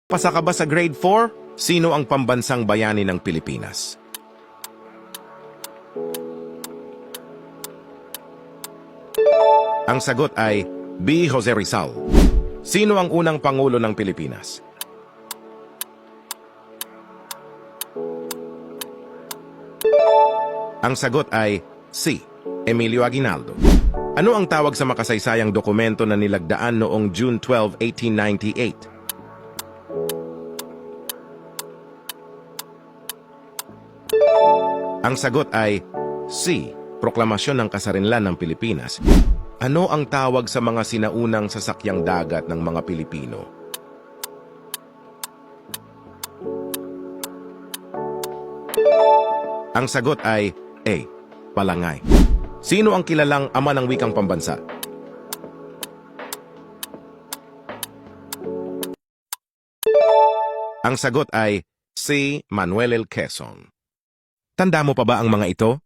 Pasa ka ba sa grade 4? Sino ang pambansang bayani ng Pilipinas? Ang sagot ay B. Jose Rizal. Sino ang unang pangulo ng Pilipinas? Ang sagot ay C. Emilio Aguinaldo. Ano ang tawag sa makasaysayang dokumento na nilagdaan noong June 12, 1898? Ang sagot ay C. Proklamasyon ng Kasarinlan ng Pilipinas. Ano ang tawag sa mga sinaunang sasakyang dagat ng mga Pilipino? Ang sagot ay A. Palangay. Sino ang kilalang ama ng wikang pambansa? Ang sagot ay C. Manuel L. Quezon. Tanda mo pa ba ang mga ito?